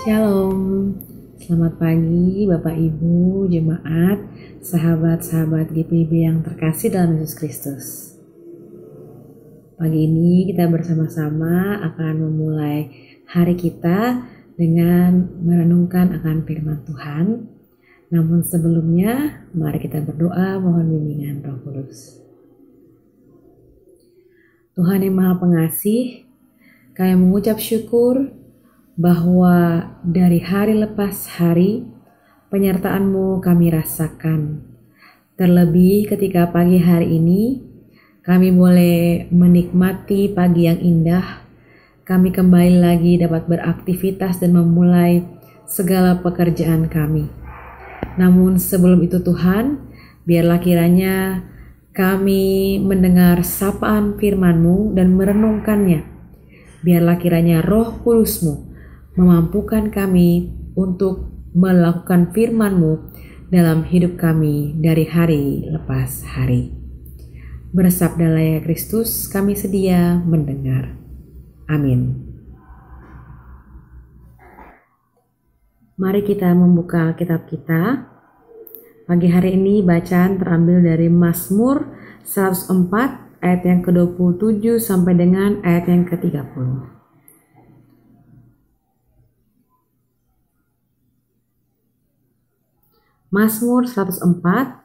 Shalom, selamat pagi Bapak Ibu, jemaat, sahabat-sahabat GPIB yang terkasih dalam Yesus Kristus. Pagi ini kita bersama-sama akan memulai hari kita dengan merenungkan akan firman Tuhan. Namun sebelumnya, mari kita berdoa mohon bimbingan Roh Kudus. Tuhan yang Maha Pengasih, kami mengucap syukur bahwa dari hari lepas hari penyertaan-Mu kami rasakan. Terlebih ketika pagi hari ini kami boleh menikmati pagi yang indah. Kami kembali lagi dapat beraktivitas dan memulai segala pekerjaan kami. Namun sebelum itu Tuhan, biarlah kiranya kami mendengar sapaan firman-Mu dan merenungkannya. Biarlah kiranya Roh Kudus-Mu memampukan kami untuk melakukan firman-Mu dalam hidup kami dari hari lepas hari. Bersabdalah ya Kristus, kami sedia mendengar. Amin. Mari kita membuka Alkitab kita. Pagi hari ini bacaan terambil dari Mazmur 104 ayat yang ke-27 sampai dengan ayat yang ke-30. Mazmur 104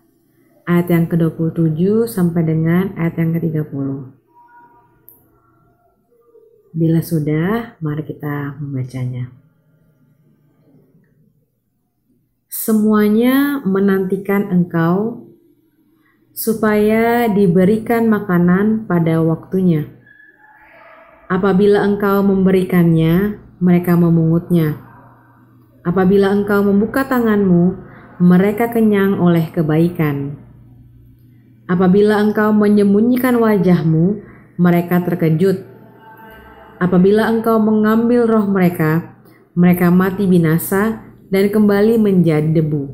ayat yang ke-27 sampai dengan ayat yang ke-30. Bila sudah, mari kita membacanya. Semuanya menantikan Engkau supaya diberikan makanan pada waktunya. Apabila Engkau memberikannya, mereka memungutnya. Apabila Engkau membuka tangan-Mu, mereka kenyang oleh kebaikan. Apabila Engkau menyembunyikan wajah-Mu, mereka terkejut. Apabila Engkau mengambil roh mereka, mereka mati binasa dan kembali menjadi debu.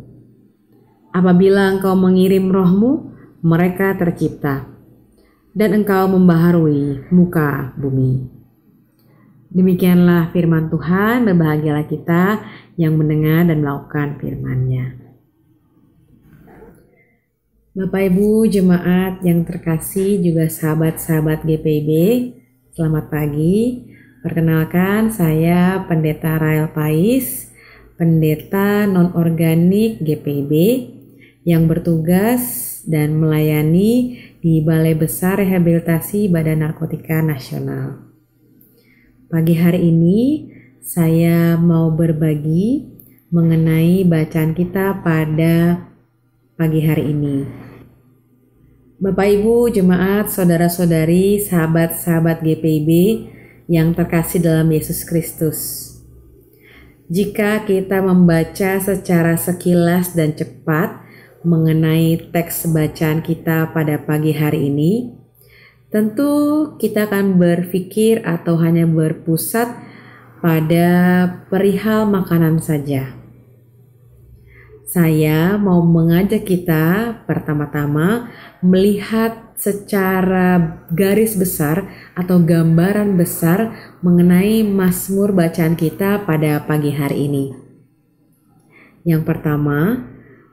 Apabila Engkau mengirim roh-Mu, mereka tercipta, dan Engkau membaharui muka bumi. Demikianlah firman Tuhan, berbahagialah kita yang mendengar dan melakukan firman-Nya. Bapak Ibu jemaat yang terkasih juga sahabat-sahabat GPIB, selamat pagi. Perkenalkan saya Pendeta Rael Pais, pendeta non-organik GPIB yang bertugas dan melayani di Balai Besar Rehabilitasi Badan Narkotika Nasional. Pagi hari ini saya mau berbagi mengenai bacaan kita pada pagi hari ini. Bapak Ibu jemaat, saudara-saudari, sahabat-sahabat GPIB yang terkasih dalam Yesus Kristus. Jika kita membaca secara sekilas dan cepat mengenai teks bacaan kita pada pagi hari ini, tentu kita akan berpikir atau hanya berpusat pada perihal makanan saja. Saya mau mengajak kita pertama-tama melihat secara garis besar atau gambaran besar mengenai Mazmur bacaan kita pada pagi hari ini. Yang pertama,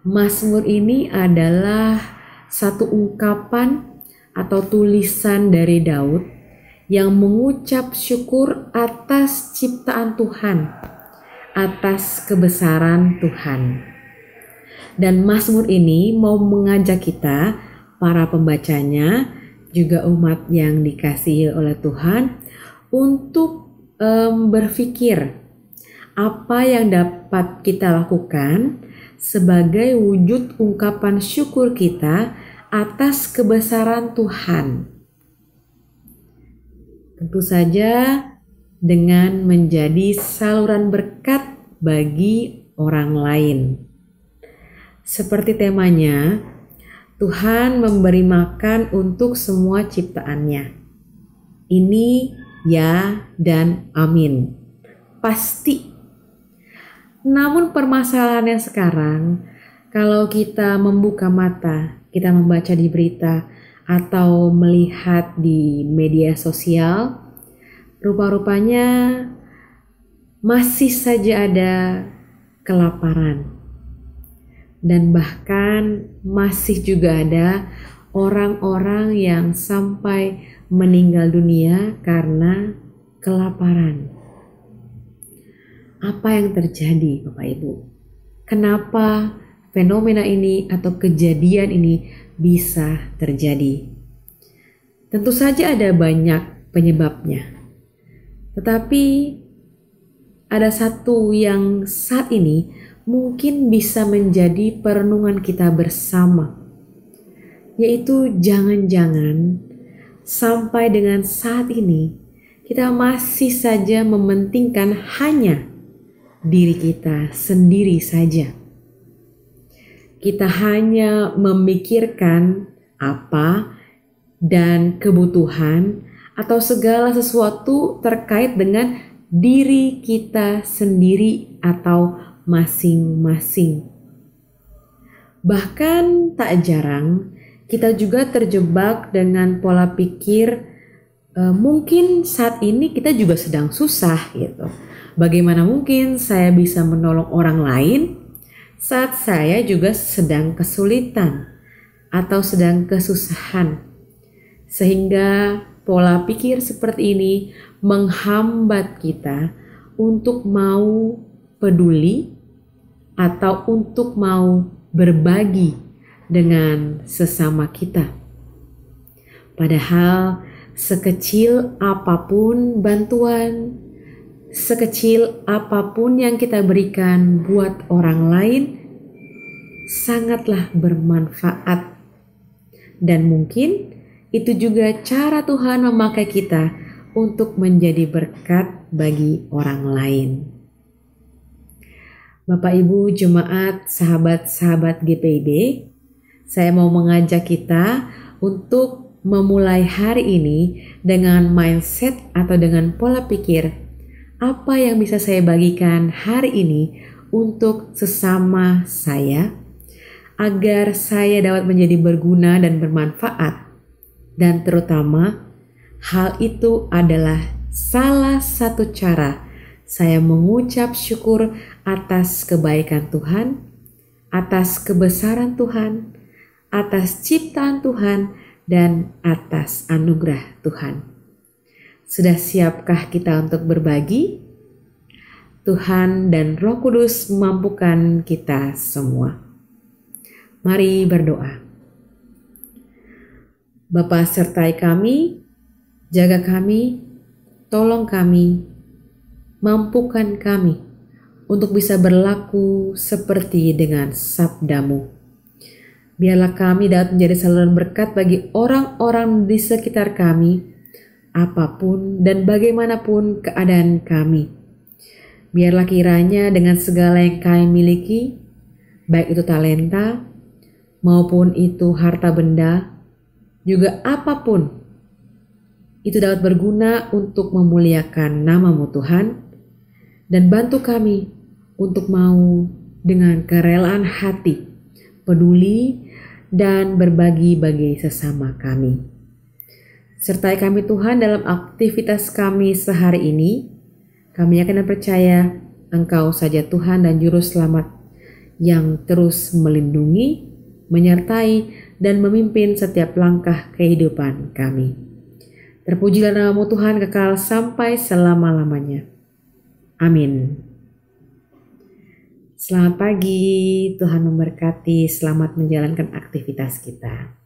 Mazmur ini adalah satu ungkapan atau tulisan dari Daud yang mengucap syukur atas ciptaan Tuhan, atas kebesaran Tuhan. Dan Mazmur ini mau mengajak kita, para pembacanya, juga umat yang dikasihi oleh Tuhan, untuk berpikir apa yang dapat kita lakukan sebagai wujud ungkapan syukur kita atas kebesaran Tuhan. Tentu saja dengan menjadi saluran berkat bagi orang lain. Seperti temanya, Tuhan memberi makan untuk semua ciptaannya. Ini ya dan amin. Pasti. Namun permasalahannya sekarang, kalau kita membuka mata, kita membaca di berita atau melihat di media sosial, rupa-rupanya masih saja ada kelaparan, dan bahkan masih juga ada orang-orang yang sampai meninggal dunia karena kelaparan. Apa yang terjadi, Bapak Ibu? Kenapa fenomena ini atau kejadian ini bisa terjadi? Tentu saja ada banyak penyebabnya. Tetapi ada satu yang saat ini mungkin bisa menjadi perenungan kita bersama, yaitu jangan-jangan sampai dengan saat ini kita masih saja mementingkan hanya diri kita sendiri saja. Kita hanya memikirkan apa dan kebutuhan atau segala sesuatu terkait dengan diri kita sendiri atau masing-masing. Bahkan tak jarang kita juga terjebak dengan pola pikir mungkin saat ini kita juga sedang susah gitu. Bagaimana mungkin saya bisa menolong orang lain saat saya juga sedang kesulitan atau sedang kesusahan. Sehingga pola pikir seperti ini menghambat kita untuk mau peduli atau untuk mau berbagi dengan sesama kita. Padahal sekecil apapun bantuan, sekecil apapun yang kita berikan buat orang lain, sangatlah bermanfaat. Dan mungkin itu juga cara Tuhan memakai kita untuk menjadi berkat bagi orang lain. Bapak Ibu jemaat, sahabat-sahabat GPIB, saya mau mengajak kita untuk memulai hari ini dengan mindset atau dengan pola pikir apa yang bisa saya bagikan hari ini untuk sesama saya agar saya dapat menjadi berguna dan bermanfaat. Dan terutama hal itu adalah salah satu cara saya mengucap syukur atas kebaikan Tuhan, atas kebesaran Tuhan, atas ciptaan Tuhan, dan atas anugerah Tuhan. Sudah siapkah kita untuk berbagi? Tuhan dan Roh Kudus memampukan kita semua. Mari berdoa. Bapa, sertai kami, jaga kami, tolong kami, mampukan kami untuk bisa berlaku seperti dengan sabda-Mu. Biarlah kami dapat menjadi saluran berkat bagi orang-orang di sekitar kami, apapun dan bagaimanapun keadaan kami. Biarlah kiranya dengan segala yang kami miliki, baik itu talenta maupun itu harta benda, juga apapun, itu dapat berguna untuk memuliakan nama-Mu Tuhan, dan bantu kami untuk mau dengan kerelaan hati, peduli dan berbagi bagi sesama kami. Sertai kami Tuhan dalam aktivitas kami sehari ini. Kami yakin dan percaya Engkau saja Tuhan dan Juru Selamat yang terus melindungi, menyertai, dan memimpin setiap langkah kehidupan kami. Terpujilah nama-Mu Tuhan kekal sampai selama-lamanya. Amin. Selamat pagi, Tuhan memberkati, selamat menjalankan aktivitas kita.